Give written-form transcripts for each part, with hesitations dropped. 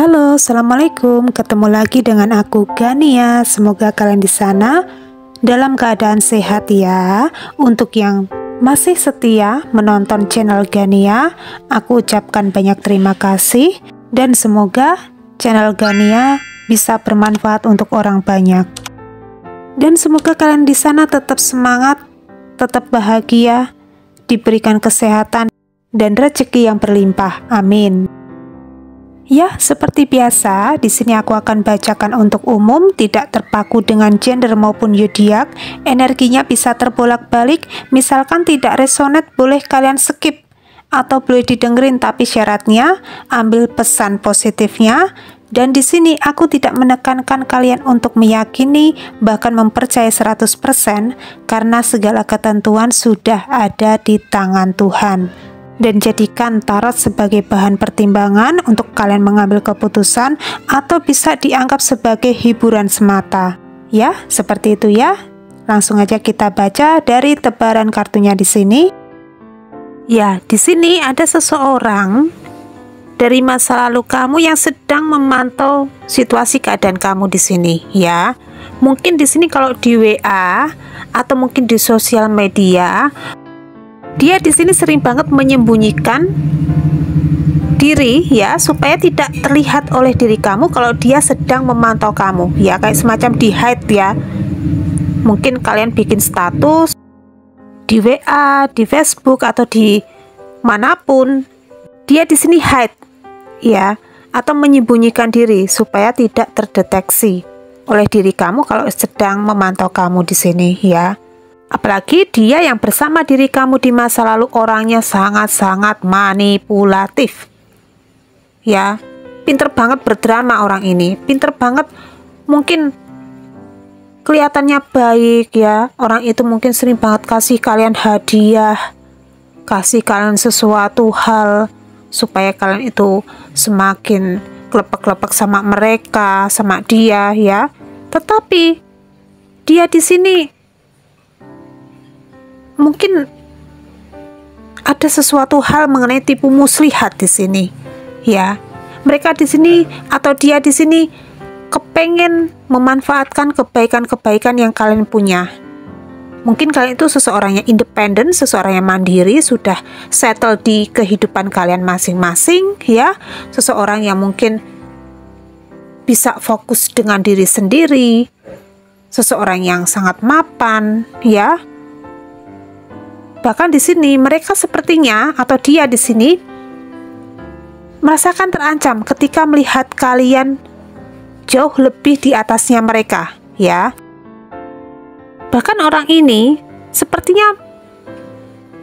Halo, assalamualaikum. Ketemu lagi dengan aku Gania. Semoga kalian di sana dalam keadaan sehat ya. Untuk yang masih setia menonton channel Gania, aku ucapkan banyak terima kasih dan semoga channel Gania bisa bermanfaat untuk orang banyak. Dan semoga kalian di sana tetap semangat, tetap bahagia, diberikan kesehatan dan rezeki yang berlimpah. Amin. Ya, seperti biasa, di sini aku akan bacakan untuk umum, tidak terpaku dengan gender maupun zodiak. Energinya bisa terbolak-balik, misalkan tidak resonate boleh kalian skip atau boleh didengerin, tapi syaratnya ambil pesan positifnya. Dan di sini aku tidak menekankan kalian untuk meyakini bahkan mempercayai 100% karena segala ketentuan sudah ada di tangan Tuhan. Dan jadikan tarot sebagai bahan pertimbangan untuk kalian mengambil keputusan atau bisa dianggap sebagai hiburan semata. Ya, seperti itu ya. Langsung aja kita baca dari tebaran kartunya di sini. Ya, di sini ada seseorang dari masa lalu kamu yang sedang memantau situasi keadaan kamu di sini ya. Mungkin di sini kalau di WA atau mungkin di sosial media, dia di sini sering banget menyembunyikan diri ya, supaya tidak terlihat oleh diri kamu kalau dia sedang memantau kamu ya, kayak semacam di hide ya. Mungkin kalian bikin status di WA, di Facebook atau di manapun, dia di sini hide ya, atau menyembunyikan diri supaya tidak terdeteksi oleh diri kamu kalau sedang memantau kamu di sini ya. Apalagi dia yang bersama diri kamu di masa lalu orangnya sangat-sangat manipulatif. Ya, pinter banget berdrama orang ini, pinter banget, mungkin kelihatannya baik ya. Orang itu mungkin sering banget kasih kalian hadiah, kasih kalian sesuatu hal supaya kalian itu semakin klepek-klepek sama mereka, sama dia ya. Tetapi dia di sini mungkin ada sesuatu hal mengenai tipu muslihat di sini ya. Mereka di sini atau dia di sini kepengen memanfaatkan kebaikan-kebaikan yang kalian punya. Mungkin kalian itu seseorang yang independen, seseorang yang mandiri, sudah settle di kehidupan kalian masing-masing ya. Seseorang yang mungkin bisa fokus dengan diri sendiri, seseorang yang sangat mapan ya. Bahkan di sini mereka sepertinya atau dia di sini merasakan terancam ketika melihat kalian jauh lebih di atasnya mereka ya. Bahkan orang ini sepertinya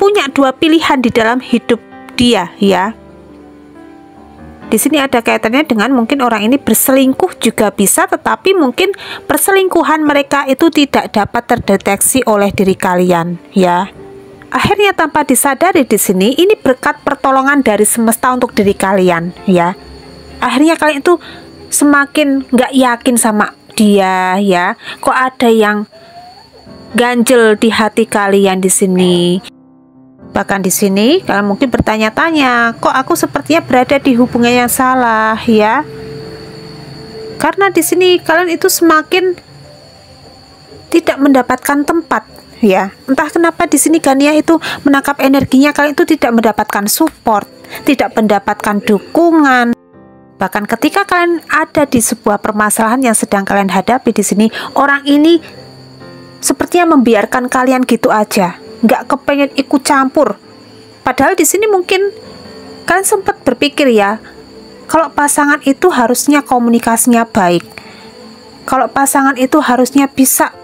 punya dua pilihan di dalam hidup dia ya. Di sini ada kaitannya dengan mungkin orang ini berselingkuh juga bisa, tetapi mungkin perselingkuhan mereka itu tidak dapat terdeteksi oleh diri kalian ya. Akhirnya tanpa disadari di sini ini berkat pertolongan dari semesta untuk diri kalian ya. Akhirnya kalian itu semakin nggak yakin sama dia ya. Kok ada yang ganjel di hati kalian di sini. Bahkan di sini kalian mungkin bertanya-tanya, kok aku sepertinya berada di hubungan yang salah ya. Karena di sini kalian itu semakin tidak mendapatkan tempat ya. Entah kenapa di sini Gania itu menangkap energinya kalian itu tidak mendapatkan support, tidak mendapatkan dukungan. Bahkan ketika kalian ada di sebuah permasalahan yang sedang kalian hadapi di sini, orang ini sepertinya membiarkan kalian gitu aja, nggak kepengen ikut campur. Padahal di sini mungkin kalian sempat berpikir ya, kalau pasangan itu harusnya komunikasinya baik, kalau pasangan itu harusnya bisa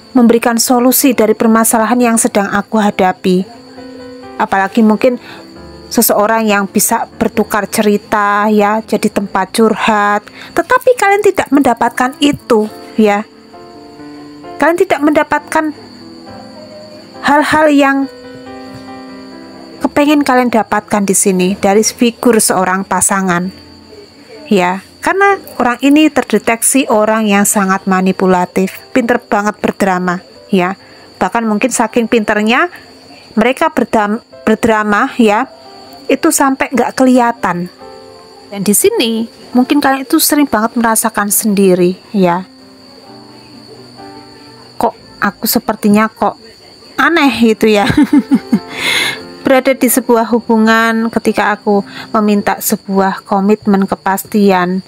memberikan solusi dari permasalahan yang sedang aku hadapi. Apalagi mungkin seseorang yang bisa bertukar cerita ya, jadi tempat curhat. Tetapi kalian tidak mendapatkan itu ya. Kalian tidak mendapatkan hal-hal yang kepengen kalian dapatkan di sini dari figur seorang pasangan ya. Karena orang ini terdeteksi orang yang sangat manipulatif, pinter banget berdrama ya. Bahkan mungkin saking pinternya mereka berdrama ya, itu sampai nggak kelihatan Dan di sini mungkin kalian itu sering banget merasakan sendiri, ya. Kok aku sepertinya kok aneh gitu ya. Berada di sebuah hubungan ketika aku meminta sebuah komitmen kepastian,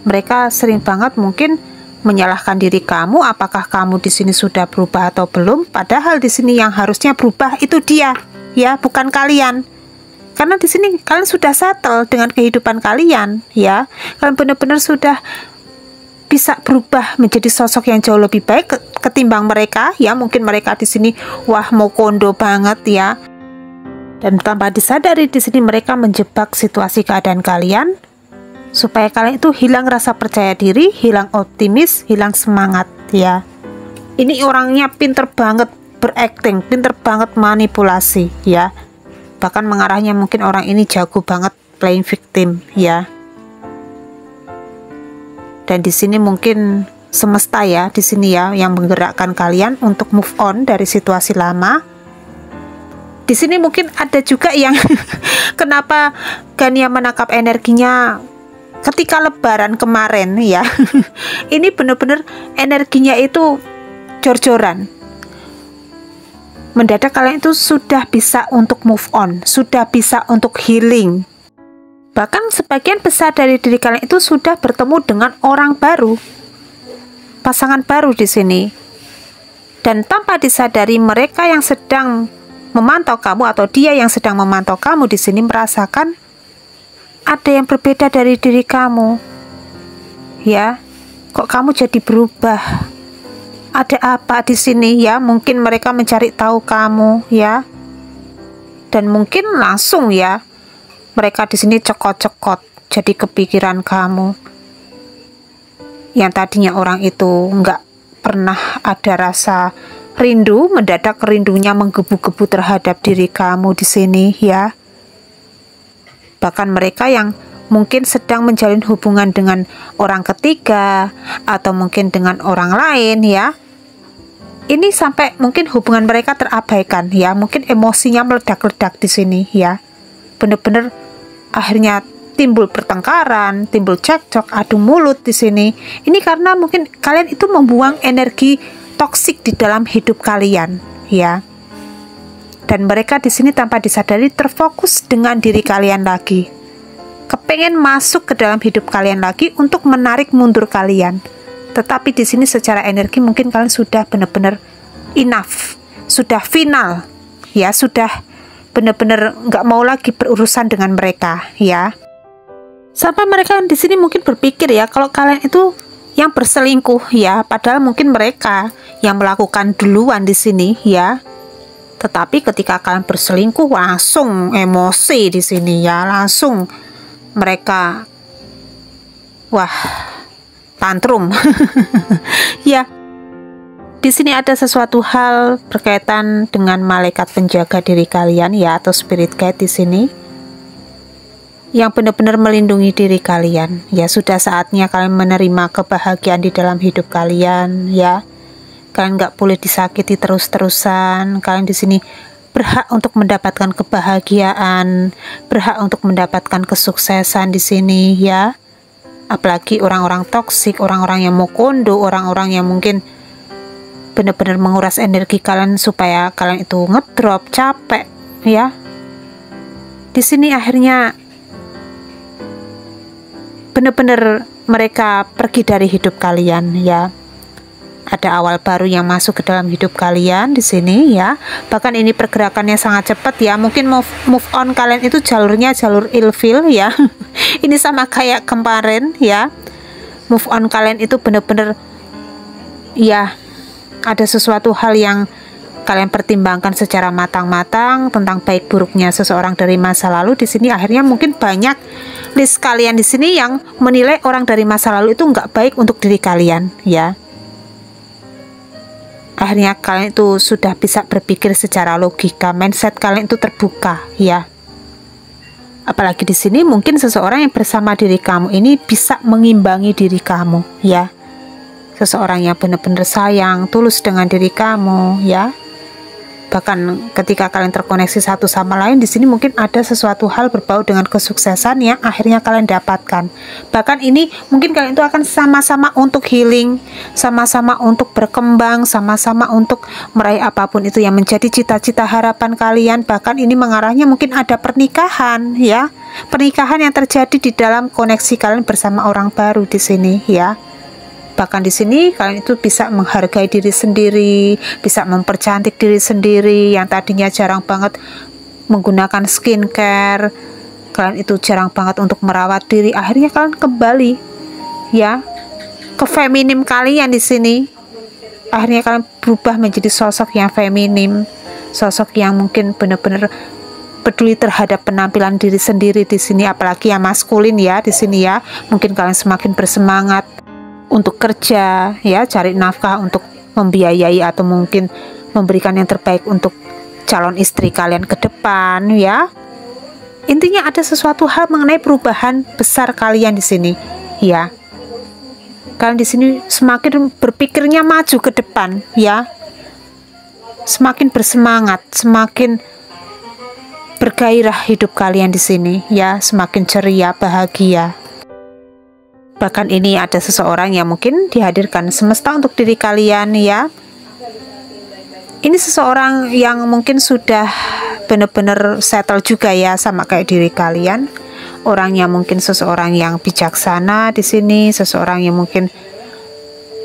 mereka sering banget mungkin menyalahkan diri kamu, apakah kamu di sini sudah berubah atau belum, padahal di sini yang harusnya berubah itu dia, ya, bukan kalian. Karena di sini kalian sudah settle dengan kehidupan kalian, ya. Kalian benar-benar sudah bisa berubah menjadi sosok yang jauh lebih baik ketimbang mereka, ya. Mungkin mereka di sini wah mau kondo banget, ya. Dan tanpa disadari di sini mereka menjebak situasi keadaan kalian supaya kalian itu hilang rasa percaya diri, hilang optimis, hilang semangat, ya. Ini orangnya pinter banget berakting, pinter banget manipulasi, ya. Bahkan mengarahnya mungkin orang ini jago banget playing victim, ya. Dan di sini mungkin semesta, ya, di sini ya yang menggerakkan kalian untuk move on dari situasi lama. Di sini mungkin ada juga yang kenapa Gania menangkap energinya ketika lebaran kemarin, ya. Ini benar-benar energinya itu jor-joran. Mendadak kalian itu sudah bisa untuk move on, sudah bisa untuk healing. Bahkan sebagian besar dari diri kalian itu sudah bertemu dengan orang baru, pasangan baru di sini. Dan tanpa disadari mereka yang sedang memantau kamu atau dia yang sedang memantau kamu di sini merasakan ada yang berbeda dari diri kamu, ya. Kok kamu jadi berubah? Ada apa di sini, ya? Mungkin mereka mencari tahu kamu, ya. Dan mungkin langsung, ya, mereka di sini cekot-cekot jadi kepikiran kamu. Yang tadinya orang itu nggak pernah ada rasa rindu, mendadak rindunya menggebu-gebu terhadap diri kamu di sini, ya. Bahkan mereka yang mungkin sedang menjalin hubungan dengan orang ketiga atau mungkin dengan orang lain, ya. Ini sampai mungkin hubungan mereka terabaikan, ya. Mungkin emosinya meledak-ledak di sini, ya. Bener-bener akhirnya timbul pertengkaran, timbul cekcok, adu mulut di sini. Ini karena mungkin kalian itu membuang energi toksik di dalam hidup kalian, ya. Dan mereka di sini tanpa disadari terfokus dengan diri kalian lagi. Kepengen masuk ke dalam hidup kalian lagi untuk menarik mundur kalian. Tetapi di sini secara energi mungkin kalian sudah benar-benar enough, sudah final, ya, sudah benar-benar nggak mau lagi berurusan dengan mereka, ya. Sampai mereka di sini mungkin berpikir, ya, kalau kalian itu yang berselingkuh, ya, padahal mungkin mereka yang melakukan duluan di sini, ya. Tetapi ketika kalian berselingkuh langsung emosi di sini, ya, langsung mereka wah tantrum. Ya. Di sini ada sesuatu hal berkaitan dengan malaikat penjaga diri kalian, ya, atau spirit guide di sini yang benar-benar melindungi diri kalian. Ya, sudah saatnya kalian menerima kebahagiaan di dalam hidup kalian, ya. Kalian nggak boleh disakiti terus-terusan. Kalian di sini berhak untuk mendapatkan kebahagiaan, berhak untuk mendapatkan kesuksesan di sini, ya. Apalagi orang-orang toksik, orang-orang yang mau kondo, orang-orang yang mungkin benar-benar menguras energi kalian supaya kalian itu ngedrop, capek, ya. Di sini akhirnya benar-benar mereka pergi dari hidup kalian, ya. Ada awal baru yang masuk ke dalam hidup kalian di sini, ya. Bahkan ini pergerakannya sangat cepat, ya. Mungkin move on kalian itu jalurnya jalur ilfil, ya. Ini sama kayak kemarin, ya. Move on kalian itu benar-benar, ya, ada sesuatu hal yang kalian pertimbangkan secara matang-matang tentang baik buruknya seseorang dari masa lalu. Di sini akhirnya mungkin banyak list kalian di sini yang menilai orang dari masa lalu itu nggak baik untuk diri kalian, ya. Akhirnya kalian itu sudah bisa berpikir secara logika, mindset kalian itu terbuka, ya. Apalagi di sini mungkin seseorang yang bersama diri kamu ini bisa mengimbangi diri kamu, ya. Seseorang yang benar-benar sayang, tulus dengan diri kamu, ya. Bahkan ketika kalian terkoneksi satu sama lain, di sini mungkin ada sesuatu hal berbau dengan kesuksesan yang akhirnya kalian dapatkan. Bahkan ini mungkin kalian itu akan sama-sama untuk healing, sama-sama untuk berkembang, sama-sama untuk meraih apapun itu yang menjadi cita-cita harapan kalian. Bahkan ini mengarahnya mungkin ada pernikahan ya. Pernikahan yang terjadi di dalam koneksi kalian bersama orang baru di sini ya. Bahkan di sini kalian itu bisa menghargai diri sendiri, bisa mempercantik diri sendiri yang tadinya jarang banget menggunakan skincare. Kalian itu jarang banget untuk merawat diri. Akhirnya kalian kembali ya ke feminim kalian di sini. Akhirnya kalian berubah menjadi sosok yang feminim, sosok yang mungkin benar-benar peduli terhadap penampilan diri sendiri di sini, apalagi yang maskulin ya di sini ya. Mungkin kalian semakin bersemangat untuk kerja ya, cari nafkah untuk membiayai atau mungkin memberikan yang terbaik untuk calon istri kalian ke depan ya. Intinya ada sesuatu hal mengenai perubahan besar kalian di sini ya. Kalian di sini semakin berpikirnya maju ke depan ya. Semakin bersemangat, semakin bergairah hidup kalian di sini ya, semakin ceria, bahagia. Bahkan ini ada seseorang yang mungkin dihadirkan semesta untuk diri kalian ya. Ini seseorang yang mungkin sudah benar-benar settle juga ya sama kayak diri kalian. Orangnya mungkin seseorang yang bijaksana di sini, seseorang yang mungkin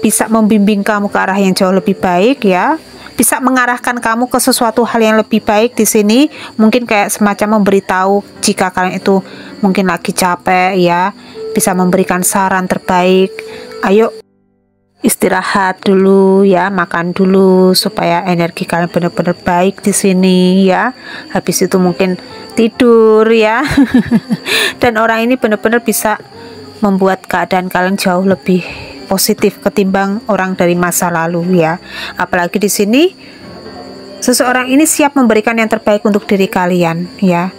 bisa membimbing kamu ke arah yang jauh lebih baik ya. Bisa mengarahkan kamu ke sesuatu hal yang lebih baik di sini. Mungkin kayak semacam memberitahu jika kalian itu mungkin lagi capek ya. Bisa memberikan saran terbaik, ayo istirahat dulu ya, makan dulu supaya energi kalian benar-benar baik di sini ya. Habis itu mungkin tidur ya. Dan orang ini benar-benar bisa membuat keadaan kalian jauh lebih positif ketimbang orang dari masa lalu ya. Apalagi di sini seseorang ini siap memberikan yang terbaik untuk diri kalian ya.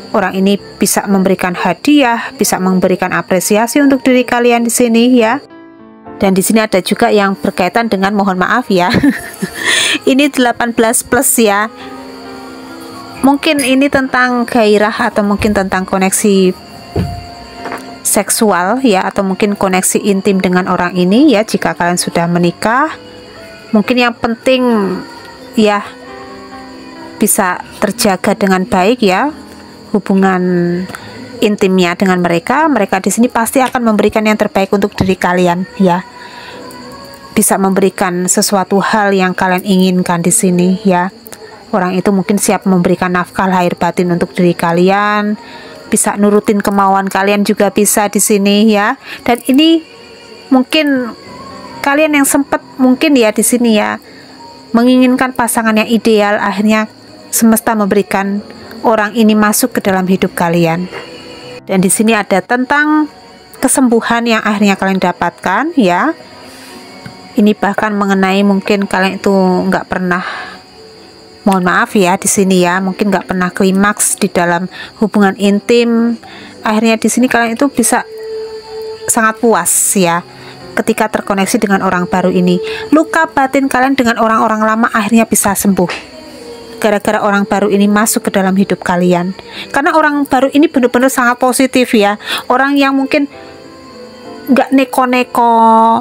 Orang ini bisa memberikan hadiah, bisa memberikan apresiasi untuk diri kalian di sini ya. Dan di sini ada juga yang berkaitan dengan mohon maaf ya. Ini 18 plus ya. Mungkin ini tentang gairah atau mungkin tentang koneksi seksual ya, atau mungkin koneksi intim dengan orang ini ya. Jika kalian sudah menikah, mungkin yang penting ya bisa terjaga dengan baik ya. Hubungan intimnya dengan mereka di sini pasti akan memberikan yang terbaik untuk diri kalian ya. Bisa memberikan sesuatu hal yang kalian inginkan di sini ya. Orang itu mungkin siap memberikan nafkah lahir batin untuk diri kalian, bisa nurutin kemauan kalian juga bisa di sini ya. Dan ini mungkin kalian yang sempat mungkin ya di sini ya menginginkan pasangan yang ideal, akhirnya semesta memberikan orang ini masuk ke dalam hidup kalian. Dan di sini ada tentang kesembuhan yang akhirnya kalian dapatkan ya. Ini bahkan mengenai mungkin kalian itu nggak pernah, mohon maaf ya di sini ya, mungkin nggak pernah klimaks di dalam hubungan intim. Akhirnya di sini kalian itu bisa sangat puas ya ketika terkoneksi dengan orang baru ini. Luka batin kalian dengan orang-orang lama akhirnya bisa sembuh gara-gara orang baru ini masuk ke dalam hidup kalian. Karena orang baru ini benar-benar sangat positif ya. Orang yang mungkin nggak neko-neko,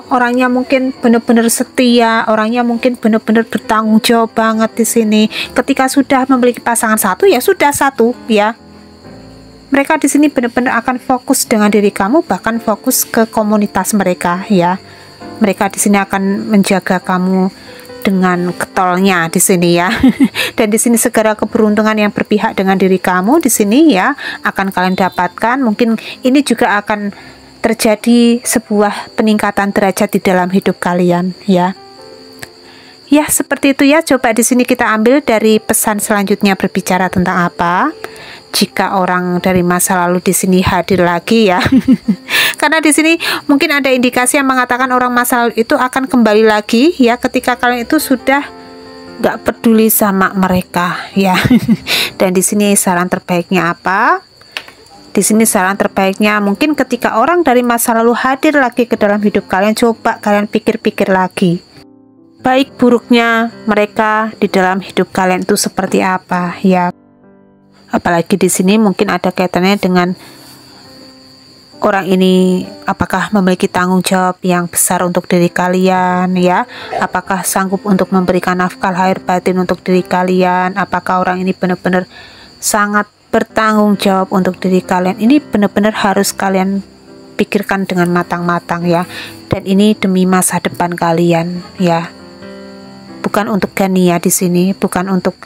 orangnya mungkin benar-benar setia, orangnya mungkin benar-benar bertanggung jawab banget di sini. Ketika sudah memiliki pasangan satu ya sudah satu ya. Mereka di sini benar-benar akan fokus dengan diri kamu, bahkan fokus ke komunitas mereka ya. Mereka di sini akan menjaga kamu dengan getolnya di sini ya. Dan di sini segala keberuntungan yang berpihak dengan diri kamu di sini ya akan kalian dapatkan. Mungkin ini juga akan terjadi sebuah peningkatan derajat di dalam hidup kalian ya. Ya, seperti itu ya. Coba di sini kita ambil dari pesan selanjutnya berbicara tentang apa. Jika orang dari masa lalu di sini hadir lagi ya. Karena di sini mungkin ada indikasi yang mengatakan orang masa lalu itu akan kembali lagi ya ketika kalian itu sudah nggak peduli sama mereka ya. Dan di sini saran terbaiknya apa? Di sini saran terbaiknya mungkin ketika orang dari masa lalu hadir lagi ke dalam hidup kalian, coba kalian pikir-pikir lagi. baik buruknya mereka di dalam hidup kalian itu seperti apa ya. Apalagi di sini mungkin ada kaitannya dengan orang ini apakah memiliki tanggung jawab yang besar untuk diri kalian ya, apakah sanggup untuk memberikan nafkah lahir batin untuk diri kalian, apakah orang ini benar-benar sangat bertanggung jawab untuk diri kalian. Ini benar-benar harus kalian pikirkan dengan matang-matang ya, dan ini demi masa depan kalian ya, bukan untuk Gania di sini, bukan untuk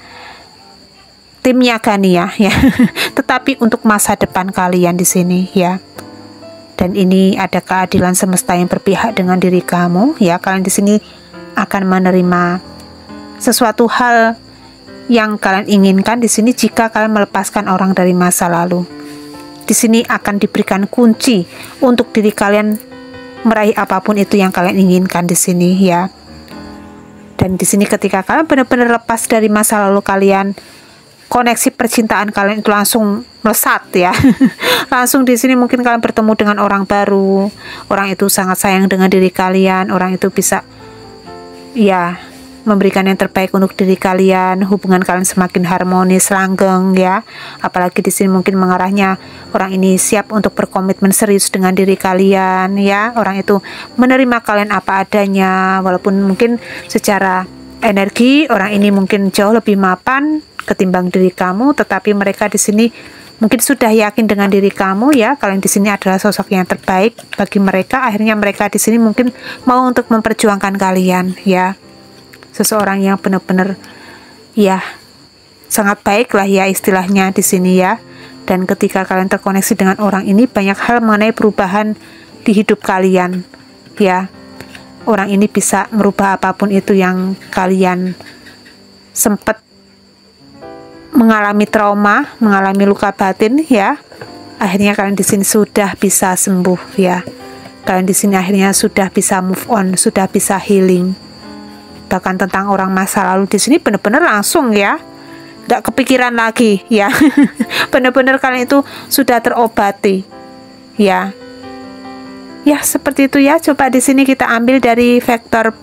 timnya Gania ya, tetapi untuk masa depan kalian di sini ya. Dan ini ada keadilan semesta yang berpihak dengan diri kamu ya. Kalian di sini akan menerima sesuatu hal yang kalian inginkan di sini jika kalian melepaskan orang dari masa lalu. Di sini akan diberikan kunci untuk diri kalian meraih apapun itu yang kalian inginkan di sini ya. Dan di sini ketika kalian benar-benar lepas dari masa lalu kalian, koneksi percintaan kalian itu langsung melesat ya. Langsung di sini mungkin kalian bertemu dengan orang baru. Orang itu sangat sayang dengan diri kalian. Orang itu bisa ya memberikan yang terbaik untuk diri kalian. Hubungan kalian semakin harmonis, langgeng ya. Apalagi di sini mungkin mengarahnya orang ini siap untuk berkomitmen serius dengan diri kalian ya. Orang itu menerima kalian apa adanya, walaupun mungkin secara energi orang ini mungkin jauh lebih mapan ketimbang diri kamu, tetapi mereka di sini mungkin sudah yakin dengan diri kamu ya. Kalian di sini adalah sosok yang terbaik bagi mereka. Akhirnya mereka di sini mungkin mau untuk memperjuangkan kalian ya. Seseorang yang benar-benar ya sangat baik lah ya istilahnya di sini ya. Dan ketika kalian terkoneksi dengan orang ini, banyak hal mengenai perubahan di hidup kalian ya. Orang ini bisa merubah apapun itu yang kalian sempat mengalami trauma, mengalami luka batin ya. Akhirnya kalian di sini sudah bisa sembuh ya. Kalian di sini akhirnya sudah bisa move on, sudah bisa healing. Bahkan tentang orang masa lalu di sini benar-benar langsung ya, nggak kepikiran lagi ya. Benar-benar kalian itu sudah terobati ya. Ya seperti itu ya. Coba di sini kita ambil dari vektor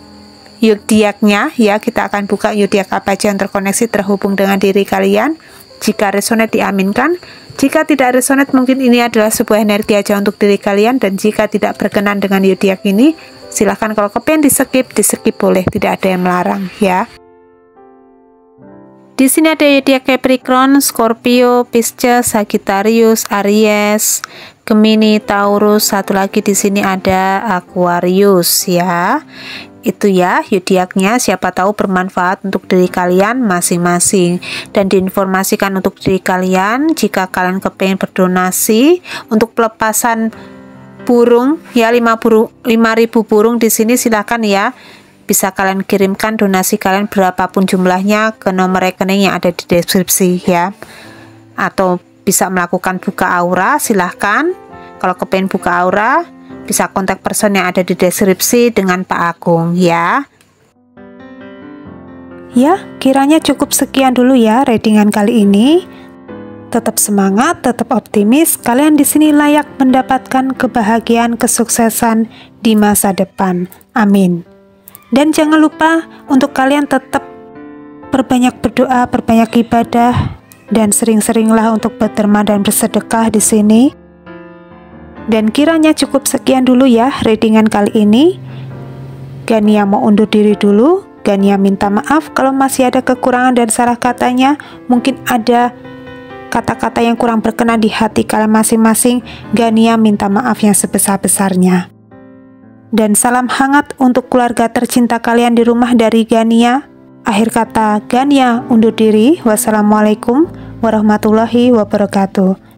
zodiaknya ya. Kita akan buka zodiak apa aja yang terkoneksi terhubung dengan diri kalian. Jika resonate diaminkan, jika tidak resonate mungkin ini adalah sebuah energi aja untuk diri kalian. Dan jika tidak berkenan dengan zodiak ini, silahkan kalau kepengen di skip boleh, tidak ada yang melarang ya. Di sini ada zodiak Capricorn, Scorpio, Pisces, Sagittarius, Aries, Gemini, Taurus. Satu lagi di sini ada Aquarius ya. Itu ya zodiaknya, siapa tahu bermanfaat untuk diri kalian masing-masing dan diinformasikan untuk diri kalian. Jika kalian kepengen berdonasi untuk pelepasan burung ya, 5.000 burung di sini, silahkan ya. Bisa kalian kirimkan donasi kalian berapapun jumlahnya ke nomor rekening yang ada di deskripsi ya. Atau bisa melakukan buka aura, silahkan. Kalau kepengen buka aura, bisa kontak person yang ada di deskripsi dengan Pak Agung ya. Ya, kiranya cukup sekian dulu ya readingan kali ini. Tetap semangat, tetap optimis. Kalian di sini layak mendapatkan kebahagiaan, kesuksesan di masa depan. Amin. Dan jangan lupa untuk kalian tetap berbanyak berdoa, berbanyak ibadah, dan sering-seringlah untuk berderma dan bersedekah di sini. Dan kiranya cukup sekian dulu ya readingan kali ini. Gania mau undur diri dulu. Gania minta maaf kalau masih ada kekurangan dan salah katanya. Mungkin ada kata-kata yang kurang berkenan di hati kalian masing-masing. Gania minta maaf yang sebesar-besarnya. Dan salam hangat untuk keluarga tercinta kalian di rumah dari Gania. Akhir kata, Gania undur diri. Wassalamualaikum warahmatullahi wabarakatuh.